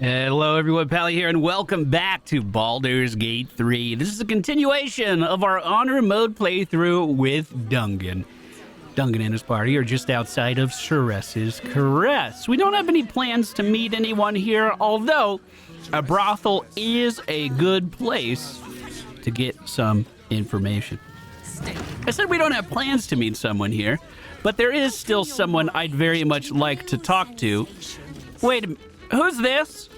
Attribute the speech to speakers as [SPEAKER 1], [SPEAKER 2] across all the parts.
[SPEAKER 1] Hello everyone, Pally here, and welcome back to Baldur's Gate 3. This is a continuation of our Honor Mode playthrough with Dungen. Dungen and his party are just outside of Ceres's Caress. We don't have any plans to meet anyone here, although a brothel is a good place to get some information. I said we don't have plans to meet someone here, but there is still someone I'd very much like to talk to. Wait a minute, who's this?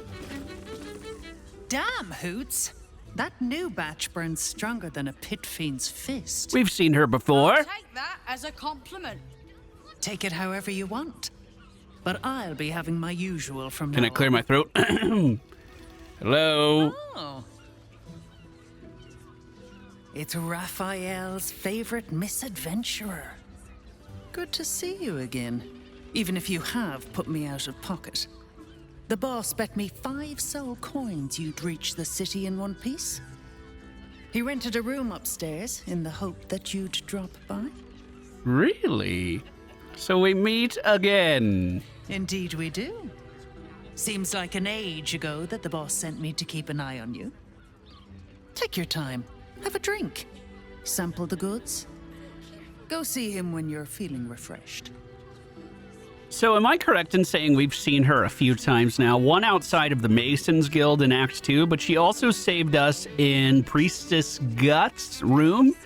[SPEAKER 2] Damn, Hoots. That new batch burns stronger than a pit fiend's fist.
[SPEAKER 1] We've seen her before.
[SPEAKER 3] I'll take that as a compliment.
[SPEAKER 2] Take it however you want. But I'll be having my usual from now
[SPEAKER 1] Can I clear my throat? Hello?
[SPEAKER 2] Oh. It's Raphael's favorite misadventurer. Good to see you again, even if you have put me out of pocket. The boss bet me 5 soul coins you'd reach the city in one piece. He rented a room upstairs in the hope that you'd drop by.
[SPEAKER 1] Really? So we meet again.
[SPEAKER 2] Indeed we do. Seems like an age ago that the boss sent me to keep an eye on you. Take your time. Have a drink. Sample the goods. Go see him when you're feeling refreshed.
[SPEAKER 1] So am I correct in saying we've seen her a few times now? One outside of the Masons Guild in Act 2, but she also saved us in Priestess Gut's room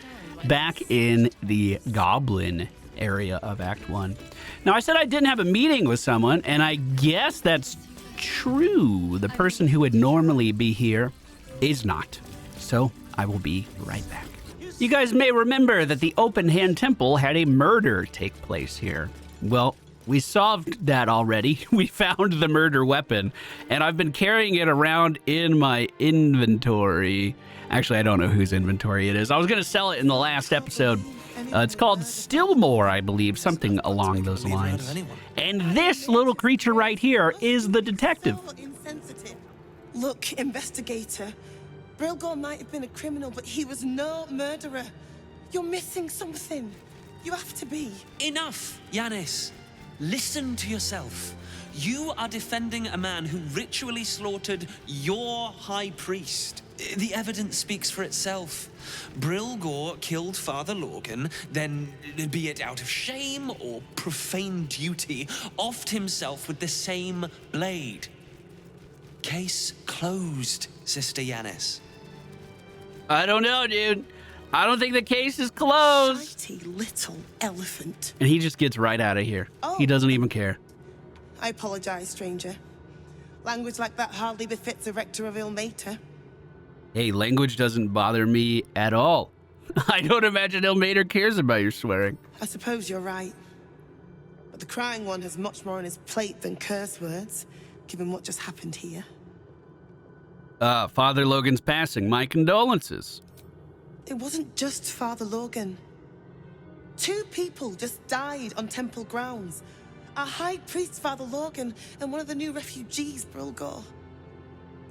[SPEAKER 1] back in the Goblin area of Act 1. Now, I said I didn't have a meeting with someone, and I guess that's true. The person who would normally be here is not. So I will be right back. You guys may remember that the Open Hand Temple had a murder take place here. Well, we solved that already. We found the murder weapon, and I've been carrying it around in my inventory. Actually, I don't know whose inventory it is. I was going to sell it in the last episode. It's called Stillmore, I believe, something along those lines. And this little creature right here is the detective.
[SPEAKER 4] Look, investigator. Brilgor might have been a criminal, but he was no murderer. You're missing something. You have to be.
[SPEAKER 5] Enough, Yanis. Listen to yourself. You are defending a man who ritually slaughtered your high priest. The evidence speaks for itself. Brilgor killed Father Lorgan, then, be it out of shame or profane duty, offed himself with the same blade. Case closed, Sister Yanis.
[SPEAKER 1] I don't know, dude. I don't think the case is closed.
[SPEAKER 4] Shitey little elephant.
[SPEAKER 1] And he just gets right out of here.
[SPEAKER 4] Oh.
[SPEAKER 1] He doesn't even care.
[SPEAKER 4] I apologize, stranger. Language like that hardly befits a rector of Ilmater.
[SPEAKER 1] Hey, language doesn't bother me at all. I don't imagine Ilmater cares about your swearing.
[SPEAKER 4] I suppose you're right. But the crying one has much more on his plate than curse words, given what just happened here.
[SPEAKER 1] Father Logan's passing. My condolences.
[SPEAKER 4] It wasn't just Father Logan. 2 people just died on temple grounds. Our high priest, Father Logan, and one of the new refugees, Brilgor.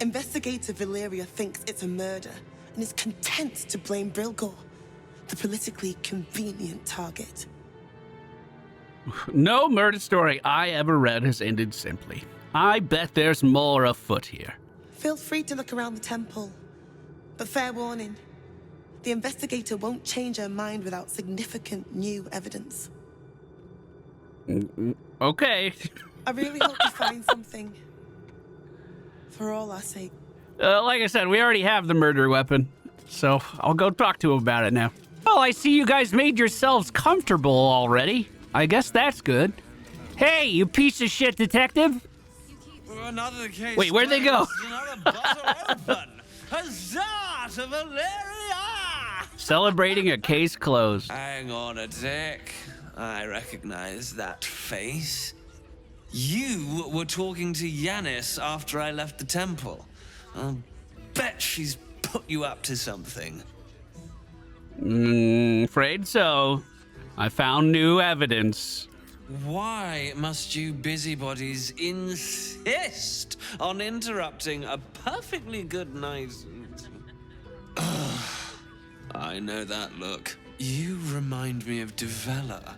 [SPEAKER 4] Investigator Valeria thinks it's a murder and is content to blame Brilgor, the politically convenient target.
[SPEAKER 1] No murder story I ever read has ended simply. I bet there's more afoot here.
[SPEAKER 4] Feel free to look around the temple, but fair warning. The investigator won't change her mind without significant new evidence.
[SPEAKER 1] Okay.
[SPEAKER 4] I really hope you find something. For all our sake.
[SPEAKER 1] Like I said, we already have the murder weapon, so I'll go talk to him about it now. Oh, I see you guys made yourselves comfortable already. I guess that's good. Hey, you piece of shit detective.
[SPEAKER 5] Another case.
[SPEAKER 1] Wait, where'd they go?
[SPEAKER 5] Another bottle open. Huzzah to Valeria!
[SPEAKER 1] Celebrating a case closed.
[SPEAKER 5] Hang on a tick. I recognize that face. You were talking to Yanis after I left the temple. I'll bet she's put you up to something.
[SPEAKER 1] Afraid so. I found new evidence.
[SPEAKER 5] Why must you busybodies insist on interrupting a perfectly good night? I know that look. You remind me of Devella.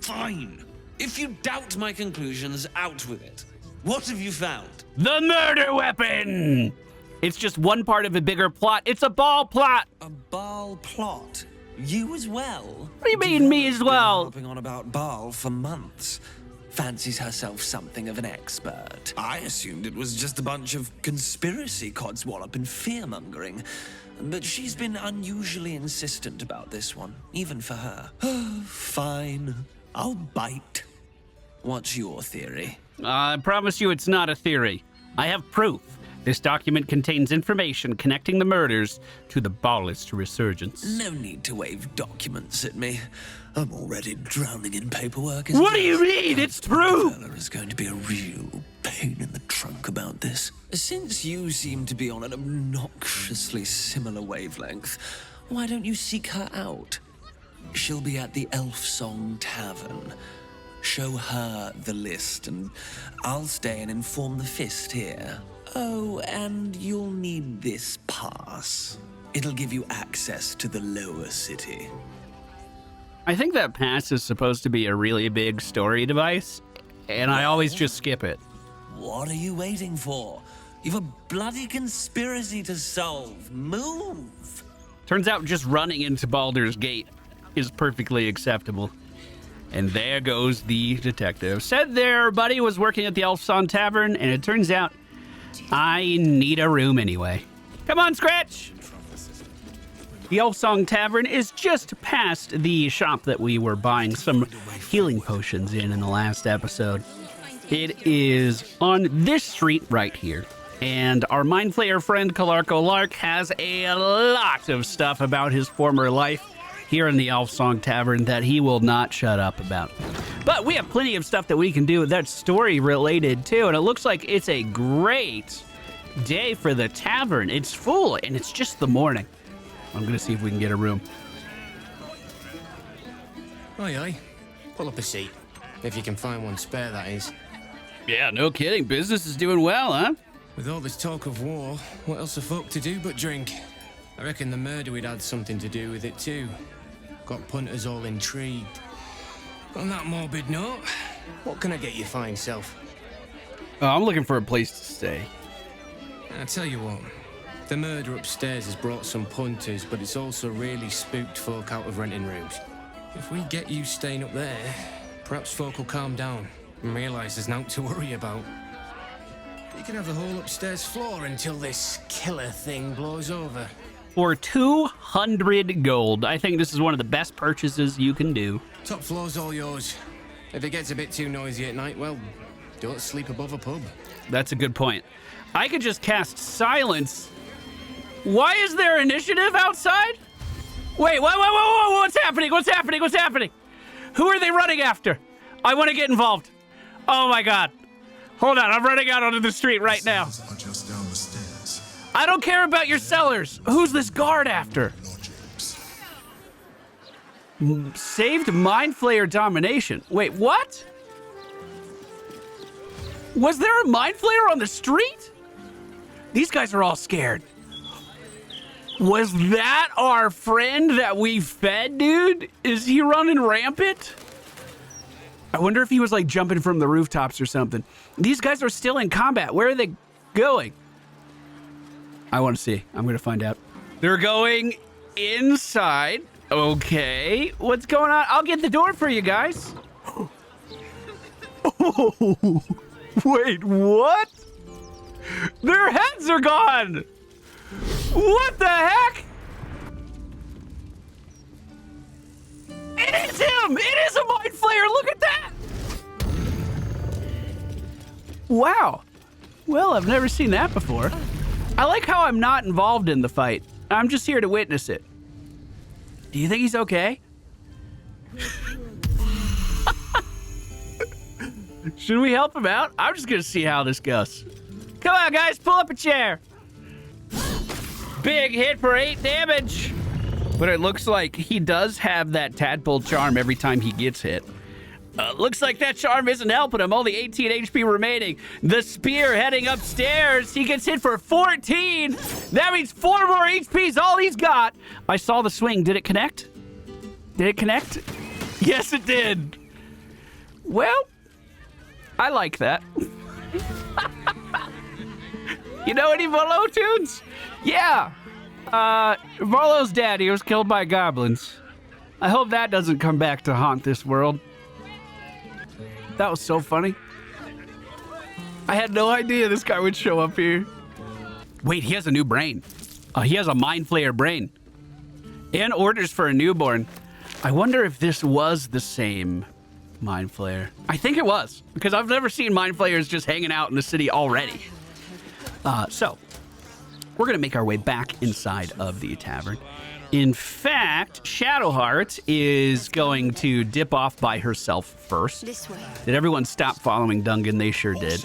[SPEAKER 5] Fine. If you doubt my conclusions, out with it. What have you found?
[SPEAKER 1] The murder weapon! It's just one part of a bigger plot. It's a Baal plot!
[SPEAKER 5] A Baal plot? You as well?
[SPEAKER 1] What do you mean, me as well?
[SPEAKER 5] Been harping on about Baal for months. Fancies herself something of an expert. I assumed it was just a bunch of conspiracy codswallop and fear-mongering. But she's been unusually insistent about this one, even for her. Fine. I'll bite. What's your theory?
[SPEAKER 1] I promise you it's not a theory. I have proof. This document contains information connecting the murders to the Bhaalist resurgence.
[SPEAKER 5] No need to wave documents at me. I'm already drowning in paperwork.
[SPEAKER 1] What do you mean? It's true!
[SPEAKER 5] Bella is going to be a real pain in the trunk about this. Since you seem to be on an obnoxiously similar wavelength, why don't you seek her out? She'll be at the Elf Song Tavern. Show her the list, and I'll stay and inform the Fist here. Oh, and you'll need this pass. It'll give you access to the lower city.
[SPEAKER 1] I think that pass is supposed to be a really big story device, and I always just skip it.
[SPEAKER 5] What are you waiting for? You've a bloody conspiracy to solve. Move!
[SPEAKER 1] Turns out just running into Baldur's Gate is perfectly acceptable. And there goes the detective. Said their buddy was working at the Elfson Tavern, and it turns out I need a room anyway. Come on, Scratch! The Elfsong Tavern is just past the shop that we were buying some healing potions in the last episode. It is on this street right here. And our Mind Flayer friend, Kalarko Lark, has a lot of stuff about his former life here in the Elfsong Tavern that he will not shut up about. But we have plenty of stuff that we can do that's story related too, and it looks like it's a great day for the tavern. It's full, and it's just the morning. I'm gonna see if we can get a room.
[SPEAKER 6] Aye, aye. Pull up a seat. If you can find one spare, that is.
[SPEAKER 1] Yeah, no kidding. Business is doing well, huh?
[SPEAKER 6] With all this talk of war, what else are folk to do but drink? I reckon the murder we'd had something to do with it too. Got punters all intrigued. On that morbid note, what can I get you fine self?
[SPEAKER 1] Oh, I'm looking for a place to stay.
[SPEAKER 6] I tell you what, the murder upstairs has brought some punters, but it's also really spooked folk out of renting rooms. If we get you staying up there, perhaps folk will calm down and realise there's naught to worry about. You can have the whole upstairs floor until this killer thing blows over.
[SPEAKER 1] For 200 gold, I think this is one of the best purchases you can do.
[SPEAKER 6] Top floor's all yours. If it gets a bit too noisy at night, well, don't sleep above a pub.
[SPEAKER 1] That's a good point. I could just cast silence. Why is there initiative outside? Wait, whoa, what's happening? What's happening? What's happening? Who are they running after? I want to get involved. Oh my God. Hold on, I'm running out onto the street right now.
[SPEAKER 7] Just down the stairs.
[SPEAKER 1] I don't care about your sellers. Who's this guard after? Saved Mind Flayer domination. Wait, what? Was there a Mind Flayer on the street? These guys are all scared. Was that our friend that we fed, dude? Is he running rampant? I wonder if he was like jumping from the rooftops or something. These guys are still in combat. Where are they going? I want to see. I'm going to find out. They're going inside. Okay. What's going on? I'll get the door for you guys. Oh, wait, what? Their heads are gone. What the heck? It is him! It is a Mind Flayer! Look at that! Wow. Well, I've never seen that before. I like how I'm not involved in the fight. I'm just here to witness it. Do you think he's okay? Should we help him out? I'm just gonna see how this goes. Come on, guys, pull up a chair. Big hit for 8 damage. But it looks like he does have that tadpole charm every time he gets hit. Looks like that charm isn't helping him. Only 18 HP remaining. The spear heading upstairs. He gets hit for 14. That means 4 more HP is all he's got. I saw the swing. Did it connect? Did it connect? Yes, it did. Well, I like that. You know any Volo tunes? Yeah. Volo's daddy was killed by goblins. I hope that doesn't come back to haunt this world. That was so funny. I had no idea this guy would show up here. Wait, he has a new brain. He has a mind flayer brain. And orders for a newborn. I wonder if this was the same mind flayer. I think it was, because I've never seen mind flayers just hanging out in the city already. So, we're going to make our way back inside of the tavern. In fact, Shadowheart is going to dip off by herself first.
[SPEAKER 8] This way.
[SPEAKER 1] Did everyone stop following Dungen? They sure did.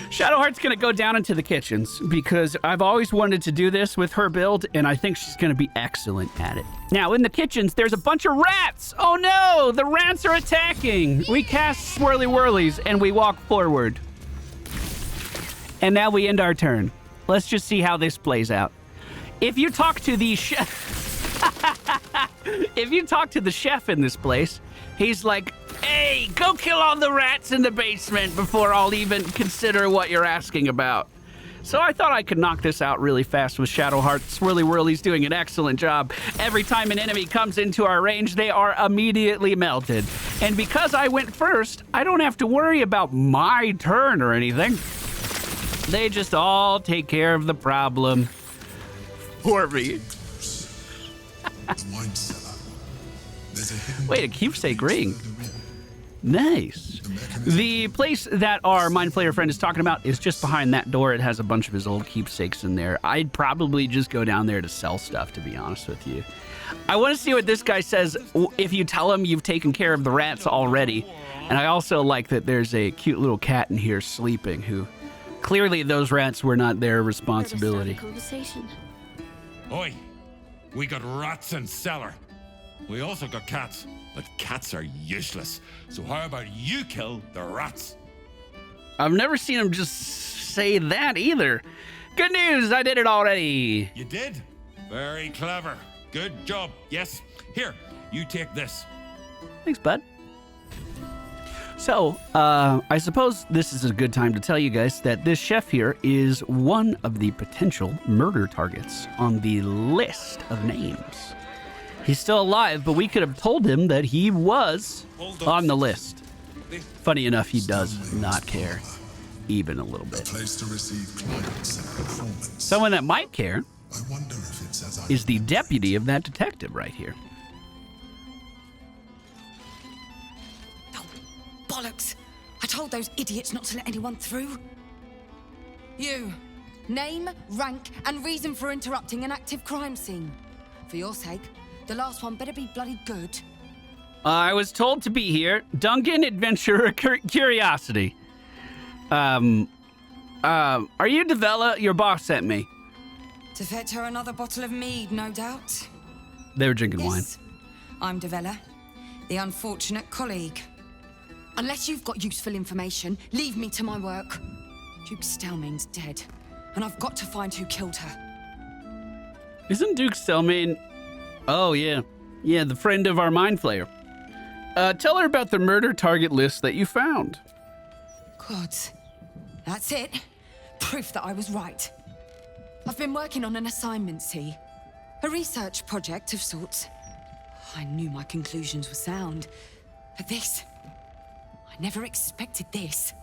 [SPEAKER 1] Shadowheart's going to go down into the kitchens because I've always wanted to do this with her build, and I think she's going to be excellent at it. Now, in the kitchens, there's a bunch of rats. Oh no, the rats are attacking. We cast swirly whirlies, and we walk forward. And now we end our turn. Let's just see how this plays out. If you talk to the chef, if you talk to the chef in this place, he's like, "Hey, go kill all the rats in the basement before I'll even consider what you're asking about." So I thought I could knock this out really fast with Shadowheart. Swirly Whirly's doing an excellent job. Every time an enemy comes into our range, they are immediately melted. And because I went first, I don't have to worry about my turn or anything. They just all take care of the problem for me. Wait, a keepsake ring. Nice. The place that our Mind Flayer friend is talking about is just behind that door. It has a bunch of his old keepsakes in there. I'd probably just go down there to sell stuff, to be honest with you. I want to see what this guy says if you tell him you've taken care of the rats already. And I also like that there's a cute little cat in here sleeping who clearly those rats were not their responsibility.
[SPEAKER 9] Oi, we got rats in cellar. We also got cats, but cats are useless. So how about you kill the rats?
[SPEAKER 1] I've never seen him just say that either. Good news, I did it already.
[SPEAKER 9] You did? Very clever. Good job. Yes. Here, you take this.
[SPEAKER 1] Thanks, bud. So, I suppose this is a good time to tell you guys that this chef here is one of the potential murder targets on the list of names. He's still alive, but we could have told him that he was on the list. Funny enough, he does not care, even a little bit. Someone that might care is the deputy of that detective right here.
[SPEAKER 8] Bollocks! I told those idiots not to let anyone through. You. Name, rank, and reason for interrupting an active crime scene. For your sake, the last one better be bloody good.
[SPEAKER 1] I was told to be here. Dungen Adventurer Curiosity. Are you Devella? Your boss sent me.
[SPEAKER 8] To fetch her another bottle of mead, no doubt.
[SPEAKER 1] They were drinking wine.
[SPEAKER 8] I'm Devella, the unfortunate colleague. Unless you've got useful information, leave me to my work. Duke Stelmane's dead, and I've got to find who killed her.
[SPEAKER 1] Isn't Duke Stelmane... Oh, yeah. Yeah, the friend of our Mind Flayer. Tell her about the murder target list that you found.
[SPEAKER 8] God, that's it. Proof that I was right. I've been working on an assignment, see? A research project of sorts. I knew my conclusions were sound, but this... I never expected this.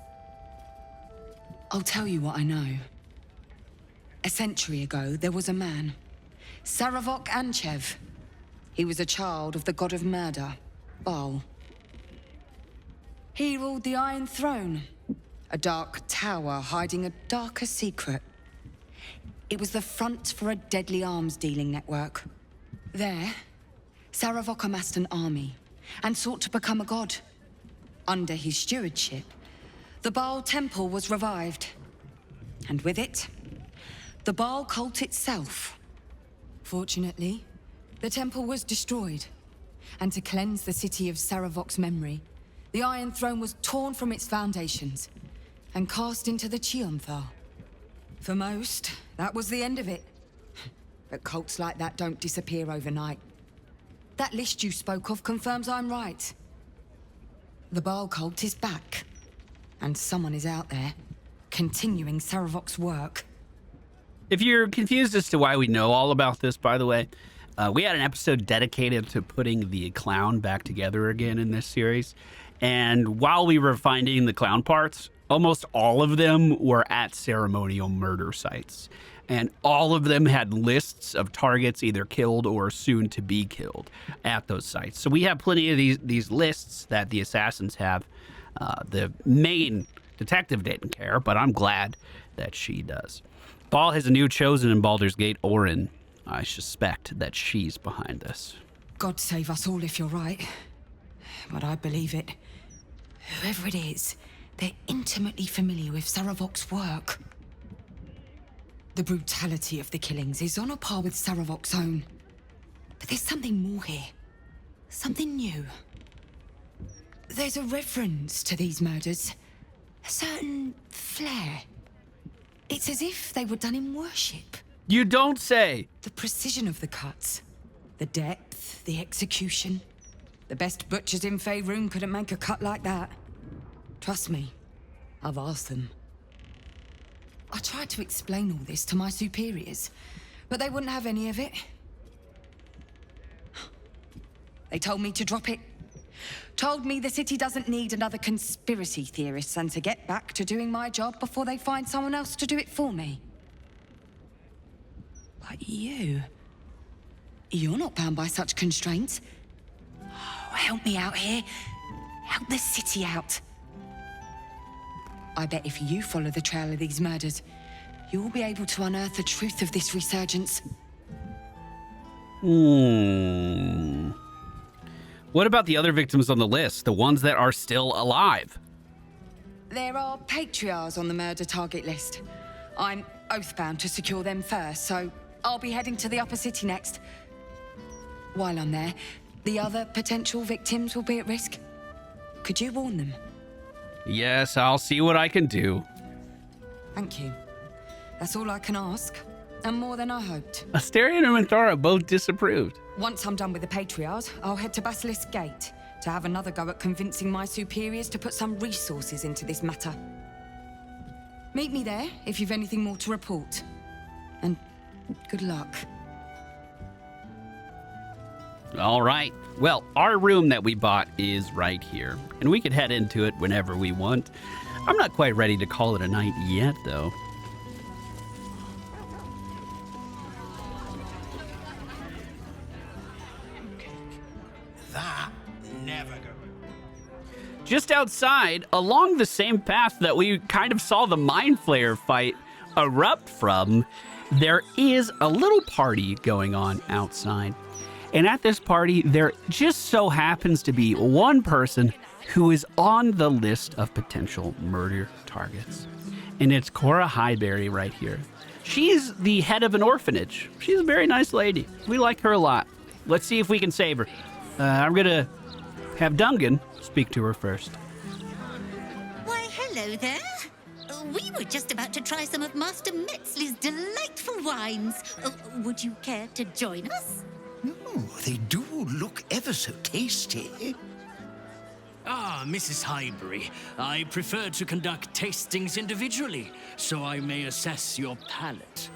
[SPEAKER 8] I'll tell you what I know. A century ago, there was a man, Sarevok Anchev. He was a child of the god of murder, Baal. He ruled the Iron Throne, a dark tower hiding a darker secret. It was the front for a deadly arms-dealing network. There, Sarevok amassed an army and sought to become a god. Under his stewardship, the Baal temple was revived. And with it, the Baal cult itself. Fortunately, the temple was destroyed. And to cleanse the city of Sarevok's memory, the Iron Throne was torn from its foundations and cast into the Chionthar. For most, that was the end of it. But cults like that don't disappear overnight. That list you spoke of confirms I'm right. The Baal cult is back, and someone is out there continuing Sarevok's work.
[SPEAKER 1] If you're confused as to why we know all about this, by the way, we had an episode dedicated to putting the clown back together again in this series. And while we were finding the clown parts, almost all of them were at ceremonial murder sites. And all of them had lists of targets either killed or soon to be killed at those sites. So we have plenty of these lists that the assassins have. The main detective didn't care, but I'm glad that she does. Bhaal has a new chosen in Baldur's Gate, Orin. I suspect that she's behind this.
[SPEAKER 8] God save us all if you're right. But I believe it. Whoever it is, they're intimately familiar with Sarevok's work. The brutality of the killings is on a par with Sarevok's own. But there's something more here. Something new. There's a reference to these murders. A certain flair. It's as if they were done in worship.
[SPEAKER 1] You don't say!
[SPEAKER 8] The precision of the cuts. The depth, the execution. The best butchers in Faerun couldn't make a cut like that. Trust me, I've asked them. I tried to explain all this to my superiors, but they wouldn't have any of it. They told me to drop it. Told me the city doesn't need another conspiracy theorist and to get back to doing my job before they find someone else to do it for me. But you're not bound by such constraints. Oh, help me out here. Help the city out. I bet if you follow the trail of these murders, you'll be able to unearth the truth of this resurgence.
[SPEAKER 1] What about the other victims on the list, the ones that are still alive?
[SPEAKER 8] There are patriarchs on the murder target list. I'm oathbound to secure them first, so I'll be heading to the upper city next. While I'm there, the other potential victims will be at risk. Could you warn them?
[SPEAKER 1] Yes, I'll see what I can do.
[SPEAKER 8] Thank you. That's all I can ask, and more than I hoped.
[SPEAKER 1] Astarion and Minthara both disapproved.
[SPEAKER 8] Once I'm done with the patriarchs, I'll head to Bhaalist Gate to have another go at convincing my superiors to put some resources into this matter. Meet me there if you've anything more to report. And good luck.
[SPEAKER 1] All right. Well, our room that we bought is right here, and we could head into it whenever we want. I'm not quite ready to call it a night yet, though.
[SPEAKER 10] That never go.
[SPEAKER 1] Just outside, along the same path that we kind of saw the Mind Flayer fight erupt from, there is a little party going on outside. And at this party, there just so happens to be one person who is on the list of potential murder targets. And it's Cora Highberry right here. She's the head of an orphanage. She's a very nice lady. We like her a lot. Let's see if we can save her. I'm gonna have Dungen speak to her first.
[SPEAKER 11] Why, hello there. We were just about to try some of Master Metzley's delightful wines. Would you care to join us?
[SPEAKER 10] Oh, they do look ever so tasty.
[SPEAKER 12] Ah, Mrs. Highbury, I prefer to conduct tastings individually, so I may assess your palate.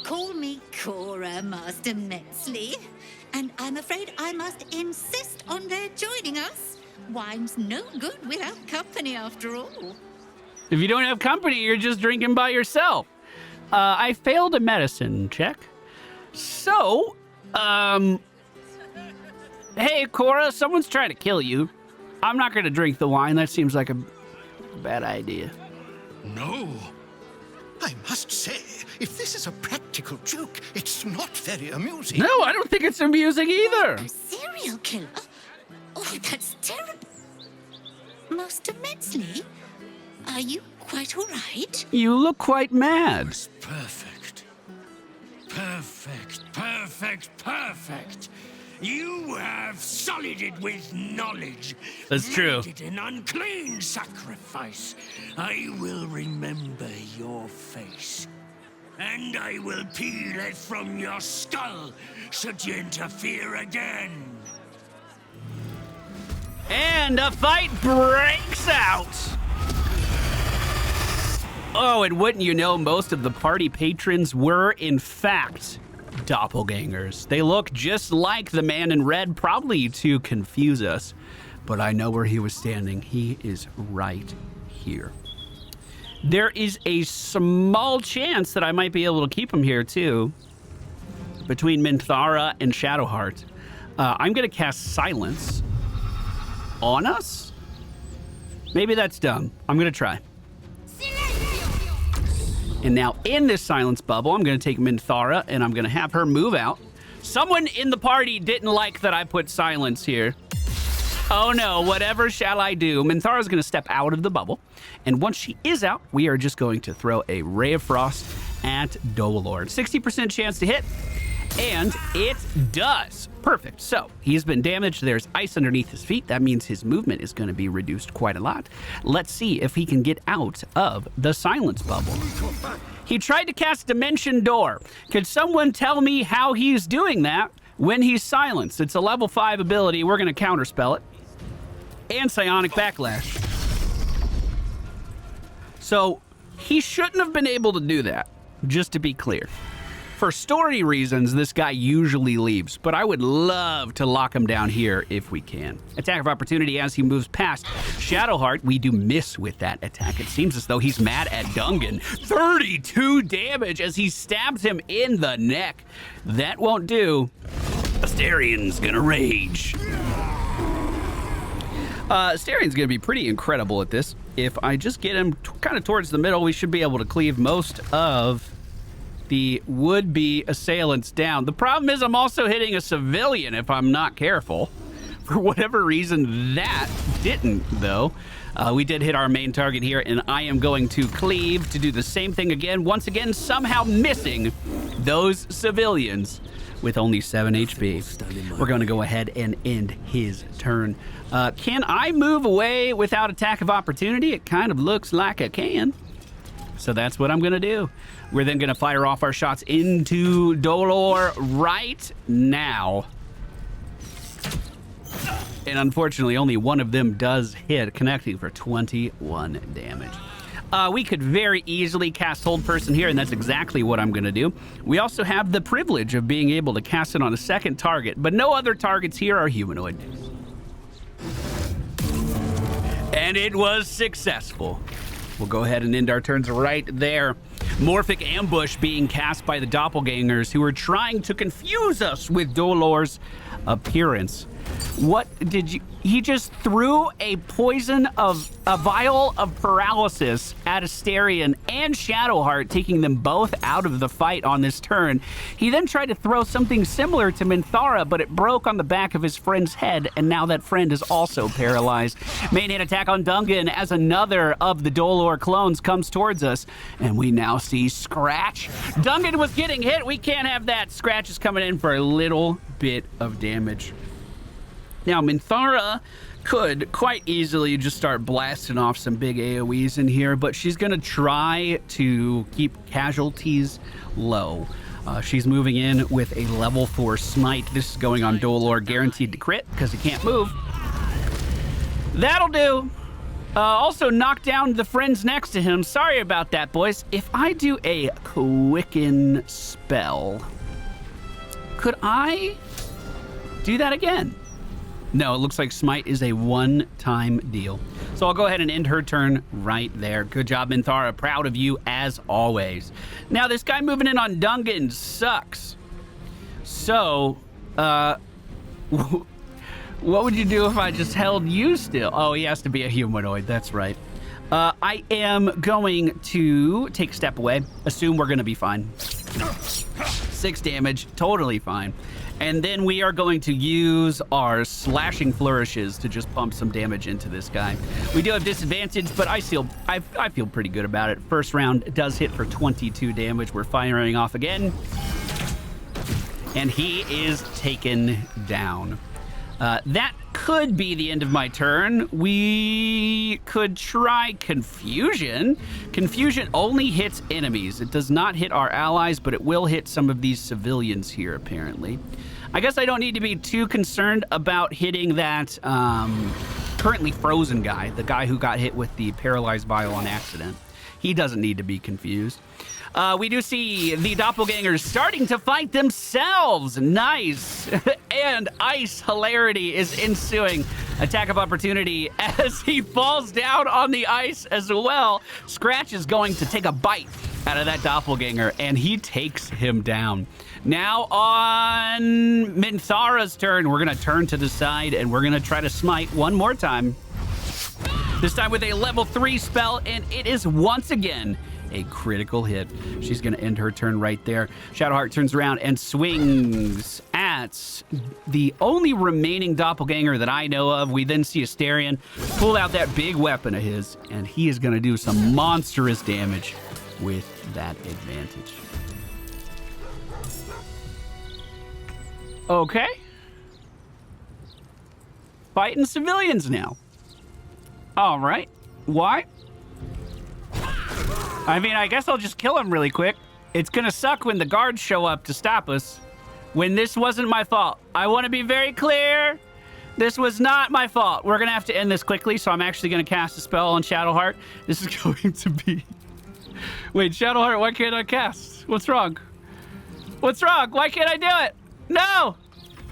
[SPEAKER 11] Call me Cora, Master Metzley. And I'm afraid I must insist on their joining us. Wine's no good without company, after all.
[SPEAKER 1] If you don't have company, you're just drinking by yourself. I failed a medicine check. So, hey, Cora, someone's trying to kill you. I'm not going to drink the wine. That seems like a bad idea.
[SPEAKER 10] No. I must say, if this is a practical joke, it's not very amusing.
[SPEAKER 1] No, I don't think it's amusing either.
[SPEAKER 11] A serial killer? Oh, that's terrible. Master Metzley, are you quite all right?
[SPEAKER 1] You look quite mad.
[SPEAKER 12] Perfect. Perfect, perfect, perfect. You have sullied it with knowledge.
[SPEAKER 1] That's true.
[SPEAKER 12] Made it an unclean sacrifice. I will remember your face. And I will peel it from your skull should you interfere again.
[SPEAKER 1] And a fight breaks out. Oh, and wouldn't you know, most of the party patrons were, in fact, doppelgangers. They look just like the man in red, probably to confuse us. But I know where he was standing. He is right here. There is a small chance that I might be able to keep him here, too. Between Minthara and Shadowheart. I'm going to cast Silence on us? Maybe that's dumb. I'm going to try. And now in this silence bubble, I'm going to take Minthara and I'm going to have her move out. Someone in the party didn't like that I put silence here. Oh no, whatever shall I do? Minthara's going to step out of the bubble. And once she is out, we are just going to throw a Ray of Frost at Dolor. 60% chance to hit. And it does. Perfect. So he has been damaged. There's ice underneath his feet. That means his movement is going to be reduced quite a lot. Let's see if he can get out of the silence bubble. He tried to cast Dimension Door. Could someone tell me how he's doing that when he's silenced? It's a level 5 ability. We're going to counterspell it. And Psionic Backlash. So he shouldn't have been able to do that, just to be clear. For story reasons, this guy usually leaves, but I would love to lock him down here if we can. Attack of opportunity as he moves past Shadowheart. We do miss with that attack. It seems as though he's mad at Dungen. 32 damage as he stabs him in the neck. That won't do. Asterian's gonna rage. Asterian's gonna be pretty incredible at this. If I just get him kind of towards the middle, we should be able to cleave most of the would-be assailants down. The problem is I'm also hitting a civilian if I'm not careful. For whatever reason, that didn't, though. We did hit our main target here, and I am going to cleave to do the same thing again. Once again, somehow missing those civilians with only 7 HP. We're going to go ahead and end his turn. Can I move away without attack of opportunity? It kind of looks like I can. So that's what I'm going to do. We're then going to fire off our shots into Dolor right now. And unfortunately, only one of them does hit, connecting for 21 damage. We could very easily cast Hold Person here, and that's exactly what I'm going to do. We also have the privilege of being able to cast it on a second target, but no other targets here are humanoid. And it was successful. We'll go ahead and end our turns right there. Morphic Ambush being cast by the doppelgangers who are trying to confuse us with Dolor's appearance. What did you... He just threw a vial of paralysis at Asterion and Shadowheart, taking them both out of the fight on this turn. He then tried to throw something similar to Minthara, but it broke on the back of his friend's head, and now that friend is also paralyzed. Main hit attack on Dungen as another of the Dolor clones comes towards us, and we now see Scratch. Dungen was getting hit. We can't have that. Scratch is coming in for a little bit of damage. Now, Minthara could quite easily just start blasting off some big AoEs in here, but she's going to try to keep casualties low. She's moving in with a level 4 smite. This is going on Dolor, guaranteed to crit because he can't move. That'll do. Also knock down the friends next to him. Sorry about that, boys. If I do a quicken spell, could I do that again? No, it looks like Smite is a one-time deal. So I'll go ahead and end her turn right there. Good job, Minthara. Proud of you as always. Now, this guy moving in on Dungen sucks. So, what would you do if I just held you still? Oh, he has to be a humanoid. That's right. I am going to take a step away. Assume we're going to be fine. 6 damage. Totally fine. And then we are going to use our slashing flourishes to just pump some damage into this guy. We do have disadvantage, but I feel pretty good about it. First round does hit for 22 damage. We're firing off again. And he is taken down. That could be the end of my turn. We could try Confusion. Confusion only hits enemies. It does not hit our allies, but it will hit some of these civilians here, apparently. I guess I don't need to be too concerned about hitting that currently frozen guy, the guy who got hit with the paralyzed vial on accident. He doesn't need to be confused. We do see the doppelgangers starting to fight themselves. Nice. And ice hilarity is ensuing. Attack of opportunity as he falls down on the ice as well. Scratch is going to take a bite out of that doppelganger, and he takes him down. Now on Minthara's turn, we're going to turn to the side, and we're going to try to smite one more time. This time with a level 3 spell, and it is once again a critical hit. She's going to end her turn right there. Shadowheart turns around and swings at the only remaining doppelganger that I know of. We then see Asterion pull out that big weapon of his, and he is going to do some monstrous damage with that advantage. Okay. Fighting civilians now. All right. Why? I mean, I guess I'll just kill him really quick. It's gonna suck when the guards show up to stop us. When this wasn't my fault. I want to be very clear. This was not my fault. We're gonna have to end this quickly, so I'm actually gonna cast a spell on Shadowheart. This is going to be... Wait, Shadowheart, why can't I cast? What's wrong? What's wrong? Why can't I do it? No!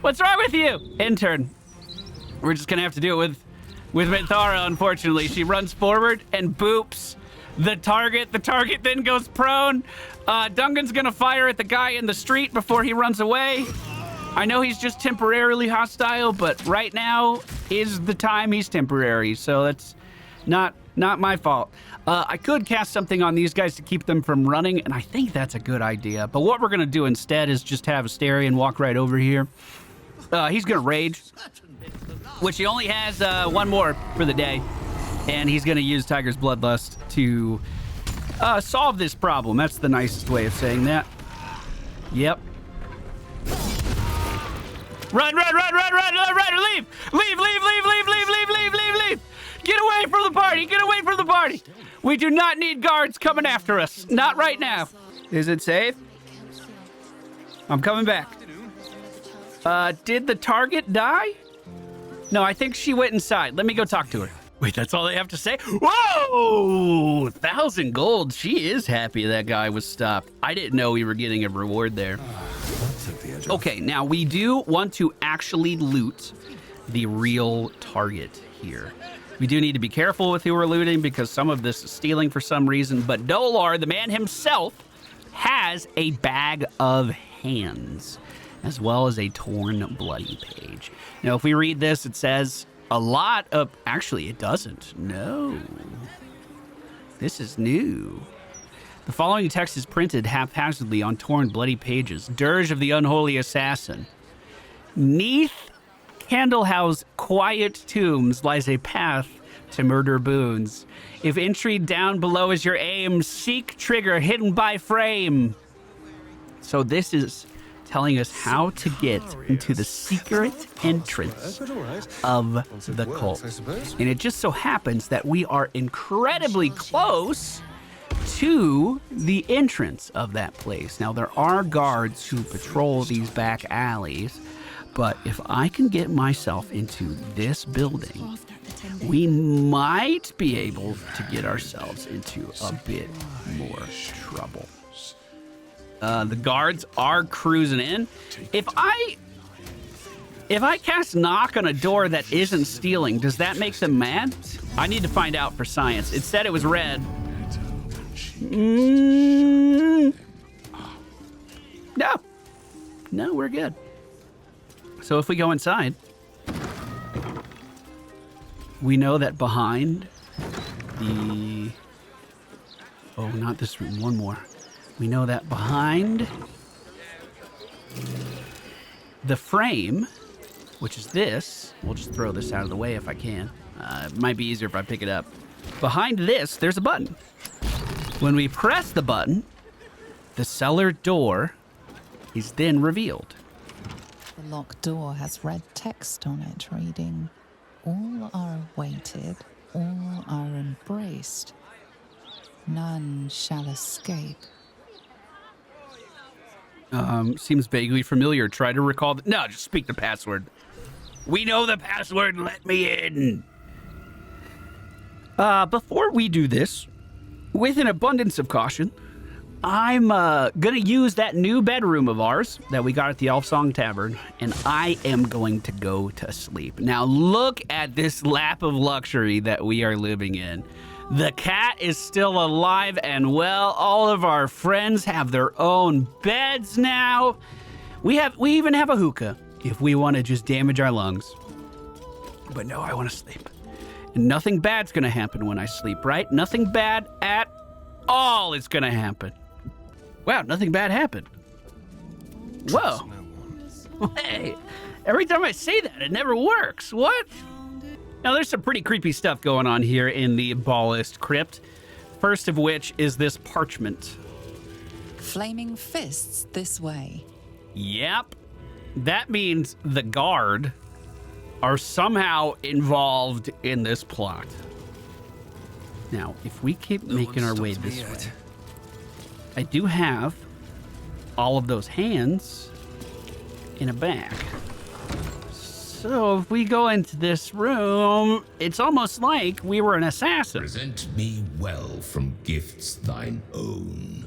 [SPEAKER 1] What's wrong with you? Intern. We're just gonna have to do it with Minthara, unfortunately. She runs forward and boops the target. The target then goes prone. Dungan's gonna fire at the guy in the street before he runs away. I know he's just temporarily hostile, but right now is the time he's temporary, so that's not my fault. I could cast something on these guys to keep them from running, and I think that's a good idea. But what we're gonna do instead is just have Asterion walk right over here. He's gonna rage, which he only has one more for the day. And he's going to use Tiger's Bloodlust to solve this problem. That's the nicest way of saying that. Yep. Run, leave! Leave! Get away from the party! We do not need guards coming after us. Not right now. Is it safe? I'm coming back. Did the target die? No, I think she went inside. Let me go talk to her. Wait, that's all they have to say? Whoa! 1,000 gold. She is happy that guy was stopped. I didn't know we were getting a reward there. Okay, now we do want to actually loot the real target here. We do need to be careful with who we're looting because some of this is stealing for some reason, but Dolar, the man himself, has a bag of hands, as well as a torn, bloody page. Now, if we read this, it says... a lot of... Actually, it doesn't. No. This is new. The following text is printed haphazardly on torn, bloody pages. Dirge of the Unholy Assassin. Neath Candlehouse quiet tombs lies a path to murder boons. If entry down below is your aim, seek trigger hidden by frame. So this is... telling us how to get into the secret entrance of the cult. And it just so happens that we are incredibly close to the entrance of that place. Now, there are guards who patrol these back alleys, but if I can get myself into this building, we might be able to get ourselves into a bit more trouble. The guards are cruising in. If I cast knock on a door that isn't stealing, does that make them mad? I need to find out for science. It said it was red. No, we're good. So if we go inside, we know that behind the... oh, not this room, one more. We know that behind the frame, which is this, we'll just throw this out of the way if I can. It might be easier if I pick it up. Behind this, there's a button. When we press the button, the cellar door is then revealed.
[SPEAKER 13] The locked door has red text on it reading, "All are awaited, all are embraced. None shall escape."
[SPEAKER 1] Seems vaguely familiar. Try to recall... no, just speak the password. We know the password. Let me in. Before we do this, with an abundance of caution, I'm gonna use that new bedroom of ours that we got at the Elf Song Tavern, and I am going to go to sleep. Now look at this lap of luxury that we are living in. The cat is still alive and well. All of our friends have their own beds now. We even have a hookah if we want to just damage our lungs. But no, I want to sleep. And nothing bad's gonna happen when I sleep, right? Nothing bad at all is gonna happen. Wow, nothing bad happened. Whoa. Hey, every time I say that, it never works. What? Now, there's some pretty creepy stuff going on here in the Bhaalist crypt. First of which is this parchment.
[SPEAKER 13] Flaming fists this way.
[SPEAKER 1] Yep. That means the guard are somehow involved in this plot. Now, if we keep making our way this way, I do have all of those hands in a bag. So if we go into this room, it's almost like we were an assassin.
[SPEAKER 14] Present me well from gifts thine own,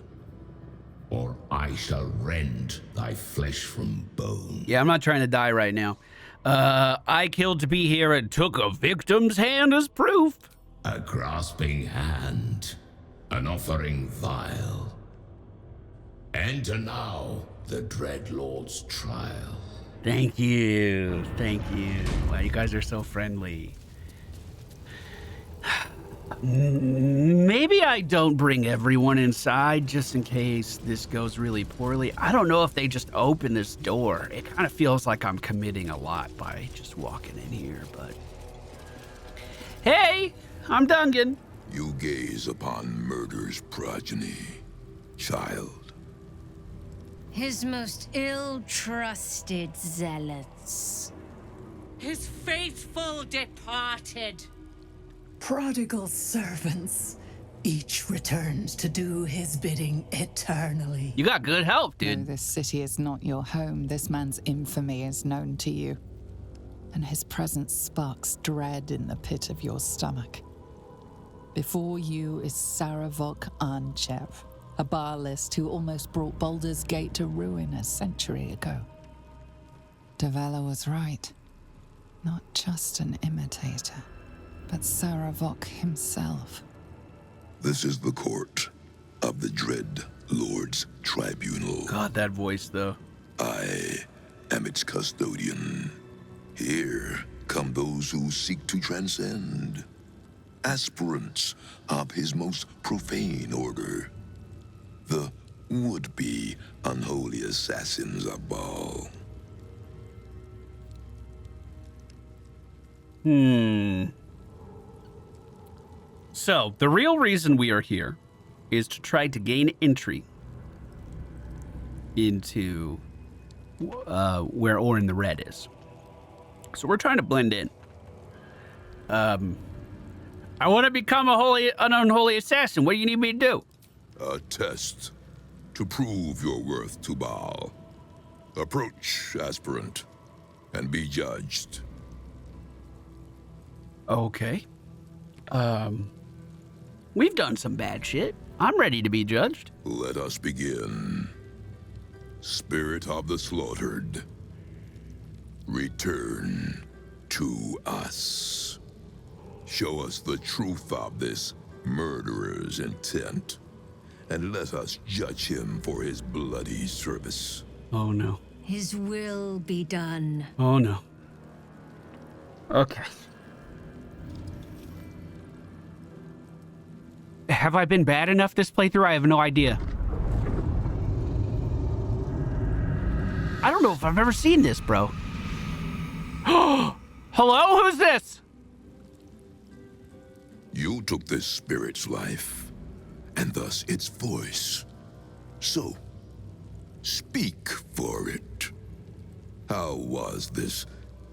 [SPEAKER 14] or I shall rend thy flesh from bone.
[SPEAKER 1] Yeah, I'm not trying to die right now. I killed to be here and took a victim's hand as proof.
[SPEAKER 14] A grasping hand, an offering vile. Enter now the Dread Lord's trial.
[SPEAKER 1] Thank you. Thank you. Wow, you guys are so friendly. Maybe I don't bring everyone inside just in case this goes really poorly. I don't know if they just open this door. It kind of feels like I'm committing a lot by just walking in here, but... Hey, I'm Dungen.
[SPEAKER 7] You gaze upon murder's progeny, child.
[SPEAKER 15] His most ill-trusted zealots.
[SPEAKER 3] His faithful departed.
[SPEAKER 16] Prodigal servants. Each returns to do his bidding eternally.
[SPEAKER 1] You got good help, dude.
[SPEAKER 13] Though this city is not your home, this man's infamy is known to you. And his presence sparks dread in the pit of your stomach. Before you is Sarevok Arnchev, a Bhaalist who almost brought Baldur's Gate to ruin a century ago. Davella was right. Not just an imitator, but Sarevok himself.
[SPEAKER 7] This is the court of the Dread Lord's tribunal.
[SPEAKER 1] God, that voice, though.
[SPEAKER 7] I am its custodian. Here come those who seek to transcend. Aspirants of his most profane order. The would-be unholy assassins of Baal.
[SPEAKER 1] So, the real reason we are here is to try to gain entry into where Orin the Red is. So we're trying to blend in. I want to become an unholy assassin. What do you need me to do?
[SPEAKER 7] A test to prove your worth to Baal. Approach, aspirant, and be judged.
[SPEAKER 1] Okay. We've done some bad shit. I'm ready to be judged.
[SPEAKER 7] Let us begin. Spirit of the slaughtered, return to us. Show us the truth of this murderer's intent, and let us judge him for his bloody service.
[SPEAKER 1] Oh no.
[SPEAKER 15] His will be done.
[SPEAKER 1] Oh no. Okay. Have I been bad enough this playthrough? I have no idea. I don't know if I've ever seen this, bro. Hello? Who's this?
[SPEAKER 7] You took this spirit's life, and thus its voice. So, speak for it. How was this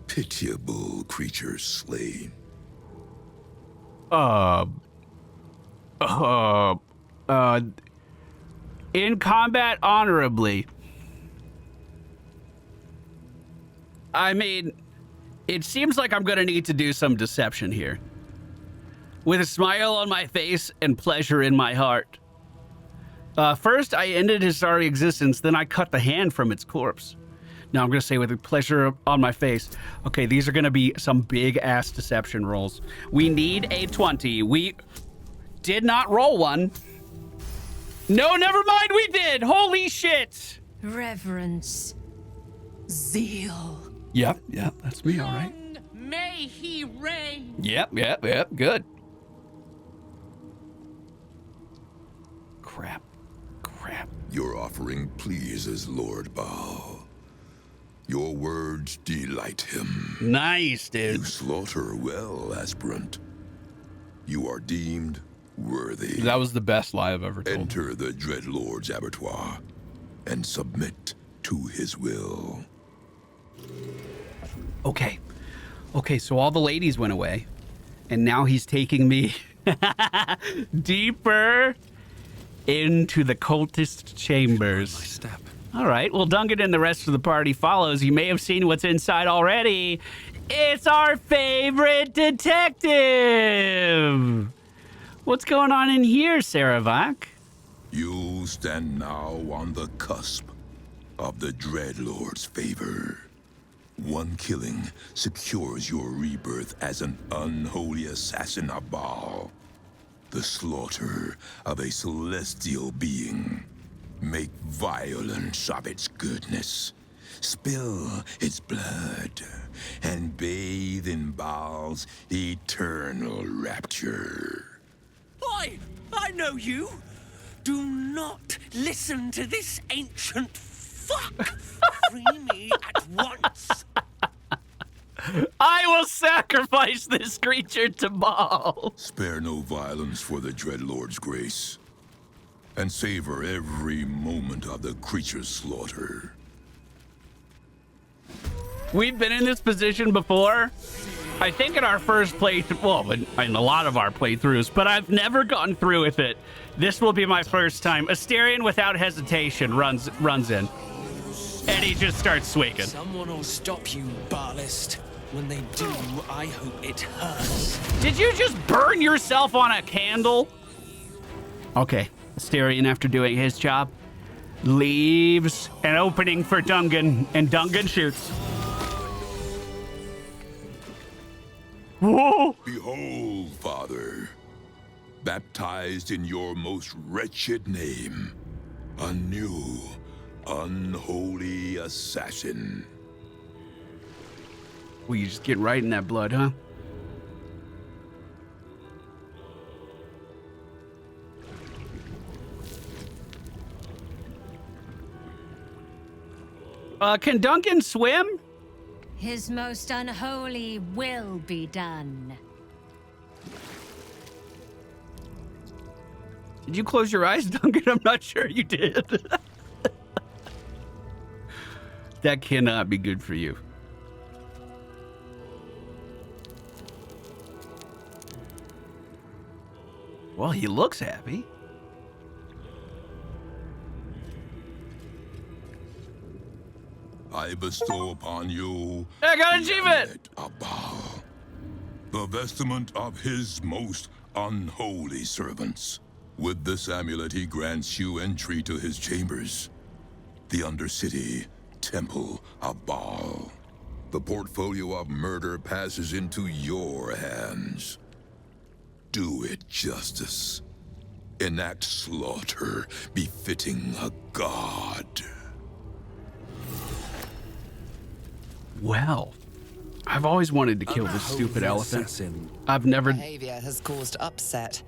[SPEAKER 7] pitiable creature slain?
[SPEAKER 1] In combat honorably. I mean, it seems like I'm gonna need to do some deception here. with a smile on my face and pleasure in my heart. First, I ended his sorry existence, then I cut the hand from its corpse. Now I'm going to say with a pleasure on my face. Okay, these are going to be some big-ass deception rolls. We need a 20. We did not roll one. No, never mind, we did. Holy shit.
[SPEAKER 15] Reverence.
[SPEAKER 16] Zeal.
[SPEAKER 1] Yep, that's me, all right.
[SPEAKER 3] May he reign.
[SPEAKER 1] Yep, good. Crap.
[SPEAKER 7] Your offering pleases Lord Baal. Your words delight him.
[SPEAKER 1] Nice, dude.
[SPEAKER 7] You slaughter well, aspirant. You are deemed worthy.
[SPEAKER 1] That was the best lie I've ever told.
[SPEAKER 7] Enter the Dreadlord's abattoir and submit to his will.
[SPEAKER 1] Okay, so all the ladies went away, and now he's taking me deeper into the cultist chambers.
[SPEAKER 5] My step.
[SPEAKER 1] All right, well, Dungen and the rest of the party follows. You may have seen what's inside already. It's our favorite detective. What's going on in here, Sarevok?
[SPEAKER 7] You stand now on the cusp of the Dreadlord's favor. One killing secures your rebirth as an unholy assassin of Baal. The slaughter of a celestial being. Make violence of its goodness. Spill its blood. And bathe in Baal's eternal rapture.
[SPEAKER 12] I know you. Do not listen to this ancient fuck. Free me at once.
[SPEAKER 1] I will sacrifice this creature to Baal.
[SPEAKER 7] Spare no violence for the Dreadlord's grace, and savor every moment of the creature's slaughter.
[SPEAKER 1] We've been in this position before. I think in our first playthrough, well, in a lot of our playthroughs, but I've never gotten through with it. This will be my first time. Asterion, without hesitation, runs in. And he just starts swinging.
[SPEAKER 5] Someone will stop you, Bhaalist. When they do, I hope it hurts.
[SPEAKER 1] Did you just burn yourself on a candle? Okay, Asterion, after doing his job, leaves an opening for Dungen, and Dungen shoots. Whoa!
[SPEAKER 7] Behold, Father, baptized in your most wretched name, a new, unholy assassin.
[SPEAKER 1] Well, you just get right in that blood, huh? Can Dungen swim?
[SPEAKER 15] His most unholy will be done.
[SPEAKER 1] Did you close your eyes, Dungen? I'm not sure you did. That cannot be good for you. Well, he looks happy.
[SPEAKER 7] I bestow upon you
[SPEAKER 1] I got an achievement!
[SPEAKER 7] of Baal, the vestment of his most unholy servants. With this amulet, he grants you entry to his chambers, the Undercity Temple of Baal. The portfolio of murder passes into your hands. Do it justice. Enact slaughter befitting a god.
[SPEAKER 1] Well, I've always wanted to kill this stupid elephant.
[SPEAKER 5] Assassin.
[SPEAKER 1] I've never...
[SPEAKER 17] Behavior has caused upset.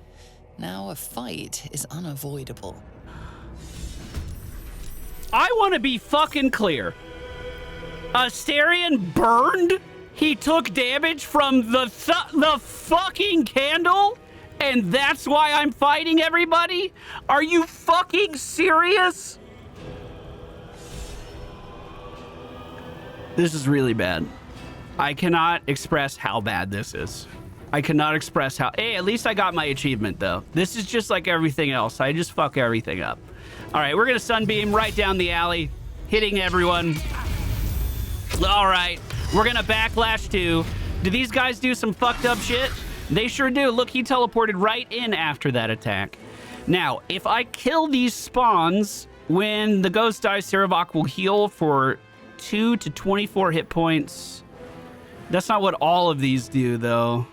[SPEAKER 17] Now a fight is unavoidable.
[SPEAKER 1] I want to be fucking clear. Asterion burned? He took damage from the fucking candle? And that's why I'm fighting everybody? Are you fucking serious? This is really bad. I cannot express how bad this is. I cannot express how... Hey, at least I got my achievement, though. This is just like everything else. I just fuck everything up. All right, we're going to sunbeam right down the alley, hitting everyone. All right, we're going to backlash, too. Do these guys do some fucked up shit? They sure do. Look, he teleported right in after that attack. Now, if I kill these spawns, when the ghost dies, Sarevok will heal for 2 to 24 hit points. That's not what all of these do, though.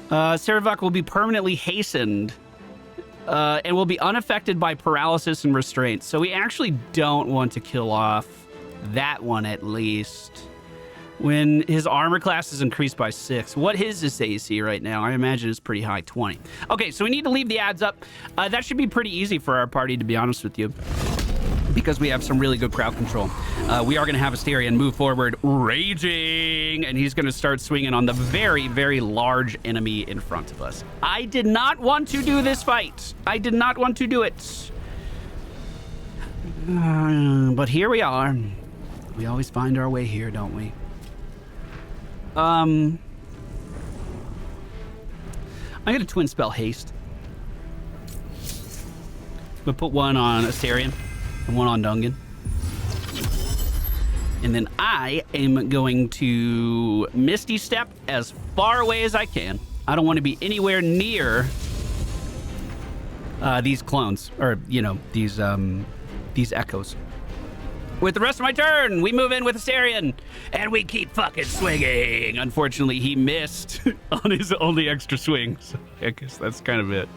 [SPEAKER 1] Sarevok will be permanently hastened and will be unaffected by paralysis and restraint. So we actually don't want to kill off that one, at least. When his armor class is increased by 6. What is his AC right now? I imagine it's pretty high, 20. Okay, so we need to leave the ads up. That should be pretty easy for our party, to be honest with you, because we have some really good crowd control. We are going to have Asterion move forward, raging, and he's going to start swinging on the very, very large enemy in front of us. I did not want to do this fight. I did not want to do it. But here we are. We always find our way here, don't we? I'm going to twin spell haste. We'll put one on Asterion and one on Dungen. And then I am going to Misty Step as far away as I can. I don't want to be anywhere near these clones, or, you know, these echoes. With the rest of my turn, we move in with Asterion, and we keep fucking swinging. Unfortunately, he missed on his only extra swing, so I guess that's kind of it.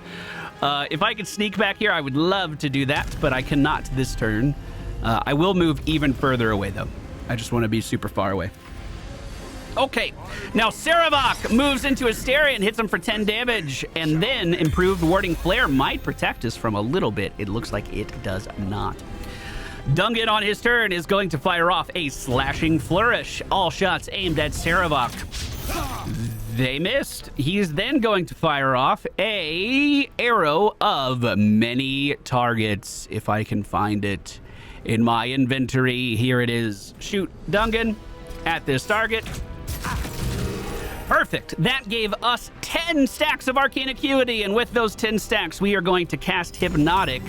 [SPEAKER 1] If I could sneak back here, I would love to do that, but I cannot this turn. I will move even further away, though. I just want to be super far away. Okay, now Sarevok moves into Asterion, hits him for 10 damage, and then improved warding flare might protect us from a little bit. It looks like it does not. Dungen on his turn is going to fire off a slashing flourish. All shots aimed at Sarevok. They missed. He's then going to fire off a arrow of many targets, if I can find it in my inventory. Here it is. Shoot, Dungen, at this target. Perfect. That gave us 10 stacks of arcane acuity, and with those 10 stacks, we are going to cast Hypnotic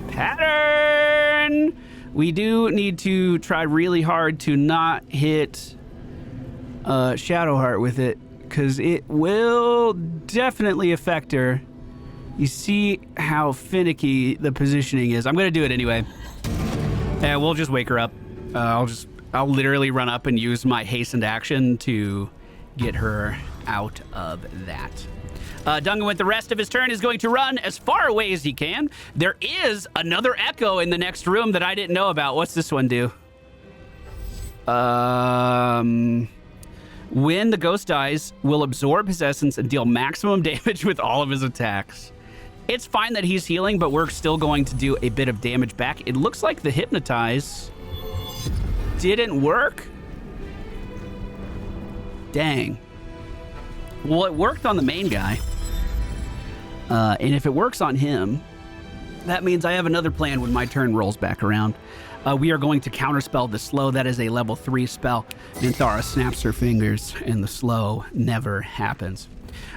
[SPEAKER 1] Pattern. We do need to try really hard to not hit Shadowheart with it, because it will definitely affect her. You see how finicky the positioning is. I'm going to do it anyway. Yeah, we'll just wake her up. I'll literally run up and use my hastened action to get her out of that. Dungen, with the rest of his turn, is going to run as far away as he can. There is another echo in the next room that I didn't know about. What's this one do? When the ghost dies, will absorb his essence and deal maximum damage with all of his attacks. It's fine that he's healing, but we're still going to do a bit of damage back. It looks like the hypnotize didn't work. Dang. Well, it worked on the main guy. And if it works on him, that means I have another plan when my turn rolls back around. We are going to counterspell the slow. That is a level 3 spell. Minthara snaps her fingers, and the slow never happens.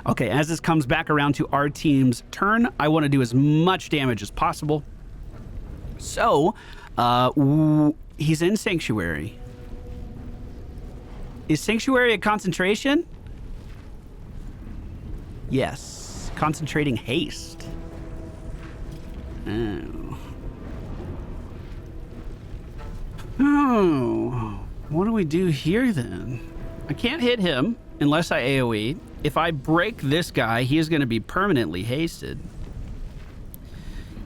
[SPEAKER 1] Okay, as this comes back around to our team's turn, I want to do as much damage as possible. So, he's in Sanctuary. Is Sanctuary a concentration? Yes. Concentrating haste. Oh. What do we do here then? I can't hit him unless I AoE. If I break this guy, he is going to be permanently hasted.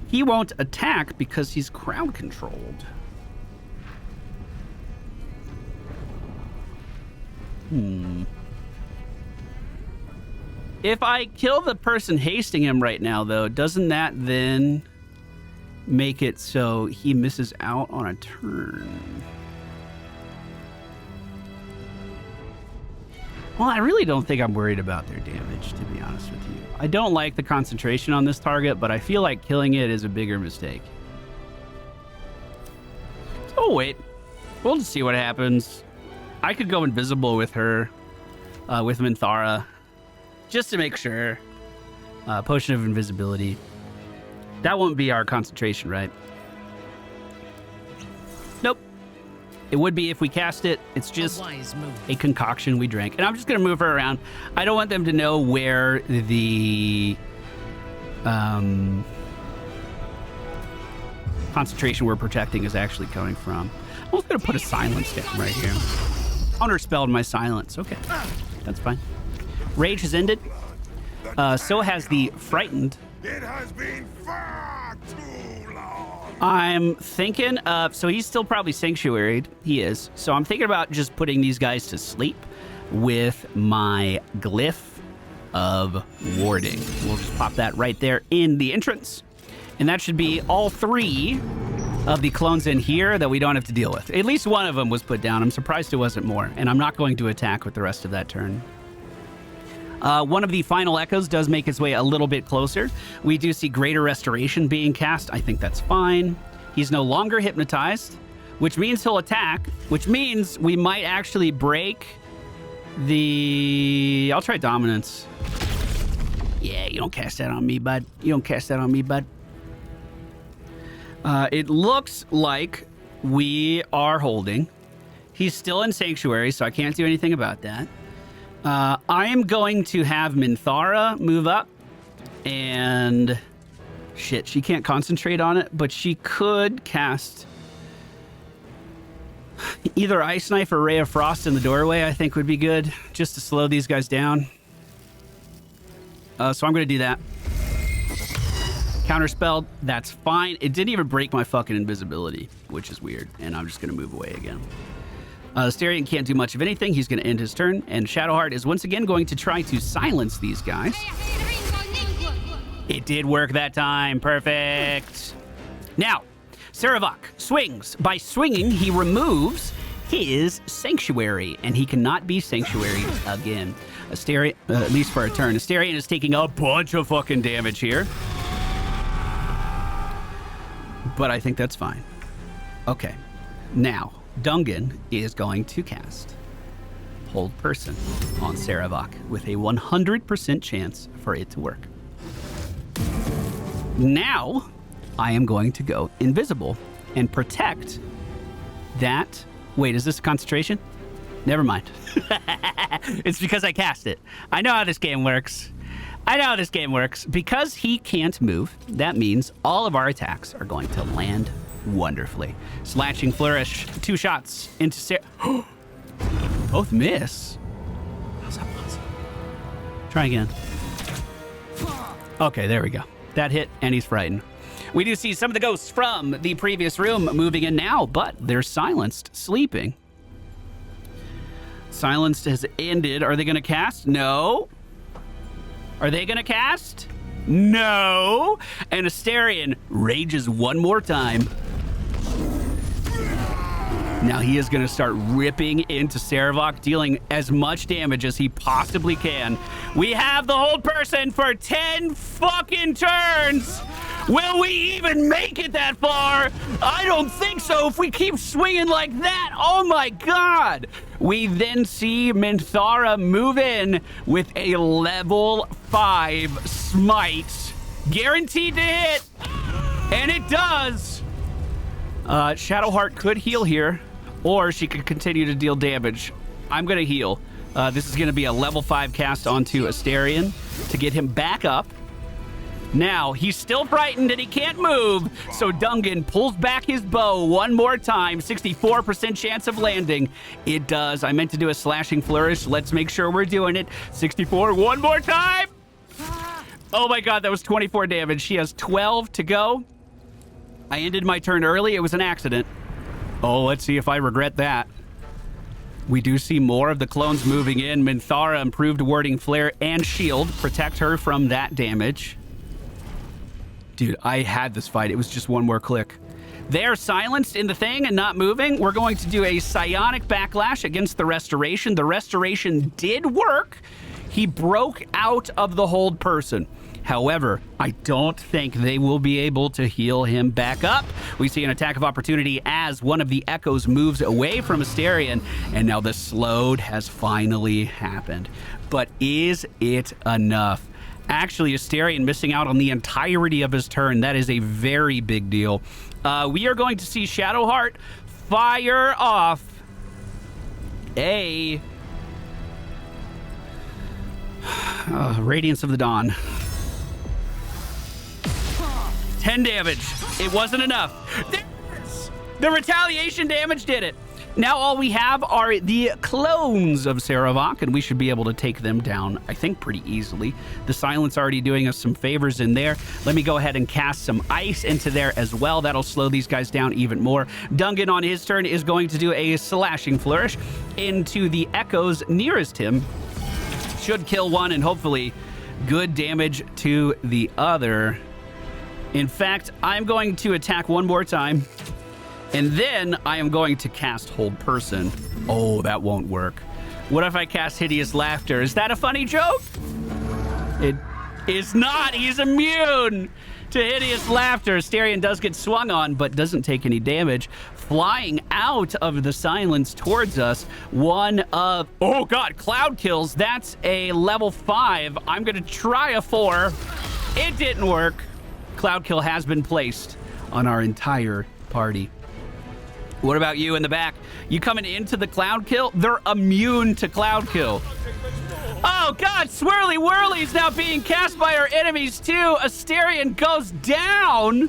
[SPEAKER 1] He won't attack because he's crowd controlled. If I kill the person hasting him right now, though, doesn't that then make it so he misses out on a turn? Well, I really don't think I'm worried about their damage, to be honest with you. I don't like the concentration on this target, but I feel like killing it is a bigger mistake. Oh, wait. We'll just see what happens. I could go invisible with her, with Minthara, just to make sure. Potion of invisibility. That won't be our concentration, right? Nope. It would be if we cast it. It's just a concoction we drank. And I'm just going to move her around. I don't want them to know where the concentration we're protecting is actually coming from. I'm also going to put a silence down right here. Counterspelled my silence. Okay, that's fine. Rage has ended. So has the frightened.
[SPEAKER 7] It has been far too long.
[SPEAKER 1] I'm thinking of, so he's still probably sanctuaried. He is. So I'm thinking about just putting these guys to sleep with my glyph of warding. We'll just pop that right there in the entrance. And that should be all 3 of the clones in here that we don't have to deal with. At least one of them was put down. I'm surprised it wasn't more. And I'm not going to attack with the rest of that turn. One of the final echoes does make its way a little bit closer. We do see Greater Restoration being cast. I think that's fine. He's no longer hypnotized, which means he'll attack, which means we might actually break the... I'll try Dominance. Yeah, you don't cast that on me, bud. You don't cast that on me, bud. It looks like we are holding. He's still in Sanctuary, so I can't do anything about that. I am going to have Minthara move up, and shit, she can't concentrate on it, but she could cast either Ice Knife or Ray of Frost in the doorway. I think would be good just to slow these guys down. So I'm going to do that. Counterspelled, that's fine. It didn't even break my fucking invisibility, which is weird, and I'm just going to move away again. Astarion can't do much of anything. He's going to end his turn, and Shadowheart is once again going to try to silence these guys. It did work that time. Perfect. Now, Sarevok swings. By swinging, he removes his Sanctuary, and he cannot be Sanctuary again. Astarion, at least for a turn. Astarion is taking a bunch of fucking damage here. But I think that's fine. Okay. Now, Dungen is going to cast Hold Person on Sarevok with a 100% chance for it to work. Now, I am going to go invisible and protect that. Wait, is this a concentration? Never mind. It's because I cast it. I know how this game works. I know how this game works. Because he can't move, that means all of our attacks are going to land wonderfully. Slashing Flourish, 2 shots into Sarah. Both miss. How's that possible? Try again. Okay, there we go. That hit, and he's frightened. We do see some of the ghosts from the previous room moving in now, but they're silenced, sleeping. Silenced has ended. Are they going to cast? No. Are they going to cast? No. And Astarion rages one more time. Now he is going to start ripping into Sarevok, dealing as much damage as he possibly can. We have the Hold Person for 10 fucking turns. Will we even make it that far? I don't think so if we keep swinging like that. Oh my God. We then see Minthara move in with a level 5 smite. Guaranteed to hit. And it does. Shadowheart could heal here, or she could continue to deal damage. I'm going to heal. This is going to be a level 5 cast onto Astarion to get him back up. Now, he's still frightened and he can't move, so Dungen pulls back his bow one more time. 64% chance of landing. It does. I meant to do a slashing flourish. Let's make sure we're doing it. 64, one more time. Oh my God, that was 24 damage. She has 12 to go. I ended my turn early. It was an accident. Oh, let's see if I regret that. We do see more of the clones moving in. Minthara improved warding flare and shield. Protect her from that damage. Dude, I had this fight. It was just one more click. They're silenced in the thing and not moving. We're going to do a psionic backlash against the restoration. The restoration did work. He broke out of the Hold Person. However, I don't think they will be able to heal him back up. We see an attack of opportunity as one of the echoes moves away from Astarion, and now the slowed has finally happened. But is it enough? Actually, Astarion missing out on the entirety of his turn. That is a very big deal. We are going to see Shadowheart fire off a Radiance of the Dawn. 10 damage. It wasn't enough. The retaliation damage did it. Now all we have are the clones of Sarevok, and we should be able to take them down, I think, pretty easily. The silence already doing us some favors in there. Let me go ahead and cast some ice into there as well. That'll slow these guys down even more. Dungen on his turn is going to do a slashing flourish into the echoes nearest him. Should kill one and hopefully good damage to the other. In fact, I'm going to attack one more time. And then I am going to cast Hold Person. Oh, that won't work. What if I cast Hideous Laughter? Is that a funny joke? It is not. He's immune to Hideous Laughter. Asterion does get swung on, but doesn't take any damage. Flying out of the silence towards us, one of... Oh, God, Cloud Kills. That's a level 5. I'm going to try a 4. It didn't work. Cloud Kill has been placed on our entire party. What about you in the back? You coming into the Cloud Kill? They're immune to Cloud Kill. Oh, God, Swirly Whirly's now being cast by our enemies, too. Asterion goes down,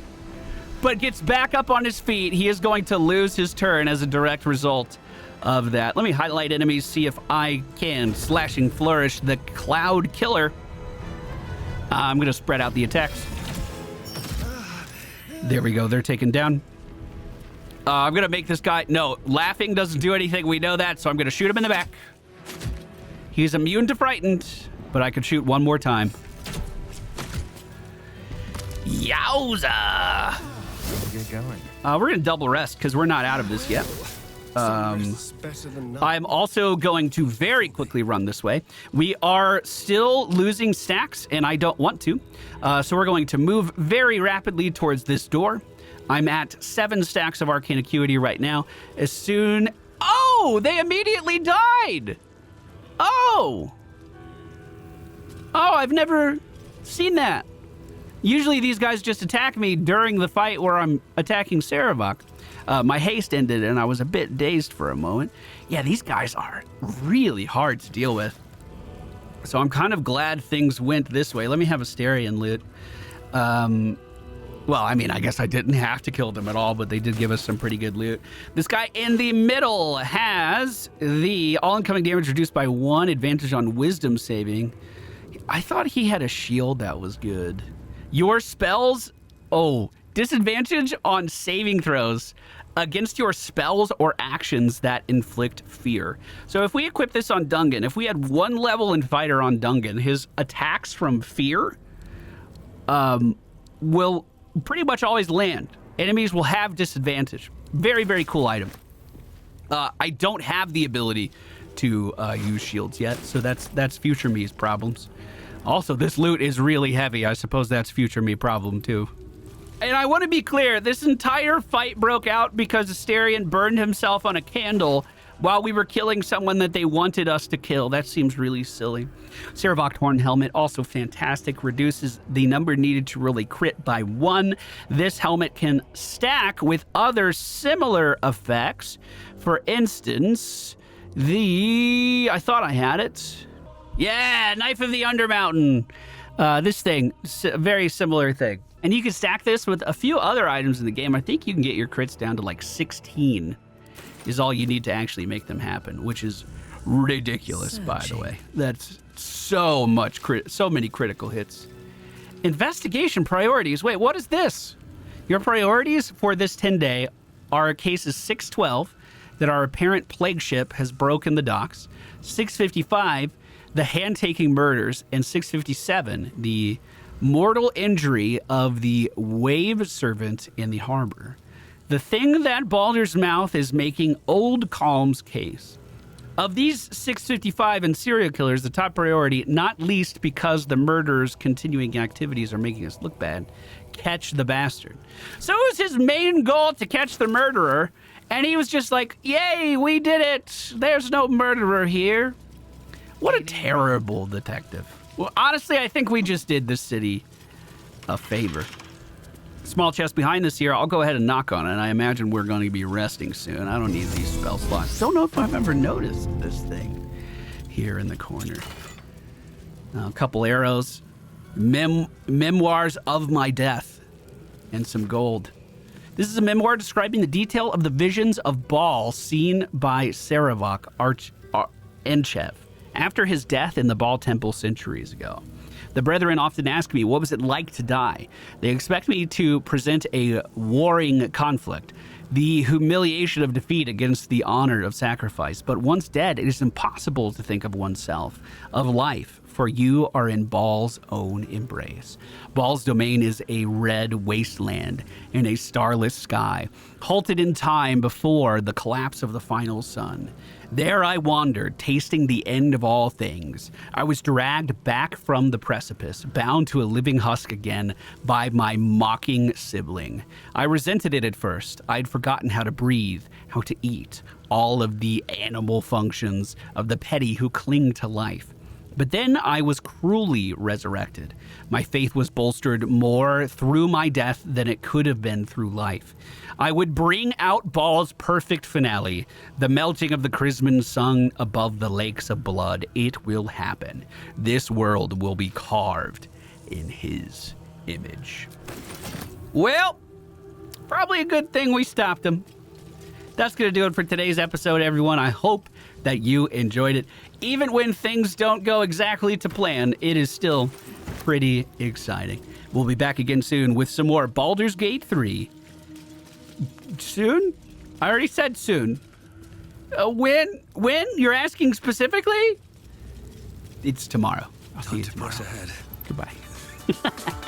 [SPEAKER 1] but gets back up on his feet. He is going to lose his turn as a direct result of that. Let me highlight enemies, see if I can Slashing Flourish the Cloud Killer. I'm going to spread out the attacks. There we go. They're taken down. I'm going to make this guy... No, laughing doesn't do anything. We know that, so I'm going to shoot him in the back. He's immune to frightened, but I could shoot one more time. Yowza!
[SPEAKER 18] Where you going?
[SPEAKER 1] We're going to double rest because we're not out of this yet. I'm also going to very quickly run this way. We are still losing stacks, and I don't want to. So we're going to move very rapidly towards this door. I'm at 7 stacks of Arcane Acuity right now. As soon... Oh! They immediately died! Oh! Oh, I've never seen that. Usually these guys just attack me during the fight where I'm attacking Sarevok. My haste ended and I was a bit dazed for a moment. Yeah, these guys are really hard to deal with. So I'm kind of glad things went this way. Let me have Asterion loot. Well, I mean, I guess I didn't have to kill them at all, but they did give us some pretty good loot. This guy in the middle has the all incoming damage reduced by 1, advantage on wisdom saving. I thought he had a shield that was good. Your spells, disadvantage on saving throws against your spells or actions that inflict fear. So if we equip this on Dungen, if we had 1 level in fighter on Dungen, his attacks from fear will pretty much always land. Enemies will have disadvantage. Very, very cool item. I don't have the ability to use shields yet, so that's future me's problems. Also, this loot is really heavy. I suppose that's future me problem too. And I want to be clear, this entire fight broke out because Asterion burned himself on a candle while we were killing someone that they wanted us to kill. That seems really silly. Sarevok Horn Helmet, also fantastic. Reduces the number needed to really crit by 1. This helmet can stack with other similar effects. For instance, I thought I had it. Yeah, Knife of the Undermountain. This thing, very similar thing. And you can stack this with a few other items in the game. I think you can get your crits down to like 16 is all you need to actually make them happen, which is ridiculous, by the way. That's so many critical hits. Investigation priorities. Wait, what is this? Your priorities for this 10-day are cases 612, that our apparent plague ship has broken the docks, 655, the hand-taking murders, and 657, the mortal injury of the wave servant in the harbor. The thing that Baldur's Mouth is making Old Calm's case. Of these 655 and serial killers, the top priority, not least because the murderers' continuing activities are making us look bad, catch the bastard. So it was his main goal to catch the murderer, and he was just like, yay, we did it. There's no murderer here. What a terrible detective. Well, honestly, I think we just did this city a favor. Small chest behind this here. I'll go ahead and knock on it. I imagine we're going to be resting soon. I don't need these spell slots. Don't know if I've ever noticed this thing here in the corner. A couple arrows. Memoirs of my death. And some gold. This is a memoir describing the detail of the visions of Baal seen by Sarevok Enchev after his death in the Baal temple centuries ago. The brethren often ask me, what was it like to die? They expect me to present a warring conflict, the humiliation of defeat against the honor of sacrifice. But once dead, it is impossible to think of oneself, of life, for you are in Baal's own embrace. Baal's domain is a red wasteland in a starless sky, halted in time before the collapse of the final sun. There I wandered, tasting the end of all things. I was dragged back from the precipice, bound to a living husk again by my mocking sibling. I resented it at first. I'd forgotten how to breathe, how to eat, all of the animal functions of the petty who cling to life. But then I was cruelly resurrected. My faith was bolstered more through my death than it could have been through life. I would bring out Baal's perfect finale, the melting of the chrism sun above the lakes of blood. It will happen. This world will be carved in his image. Well, probably a good thing we stopped him. That's going to do it for today's episode, everyone. I hope that you enjoyed it. Even when things don't go exactly to plan, it is still pretty exciting. We'll be back again soon with some more Baldur's Gate 3. Soon? I already said soon. When? You're asking specifically? It's tomorrow. I'll see you tomorrow. Ahead. Goodbye.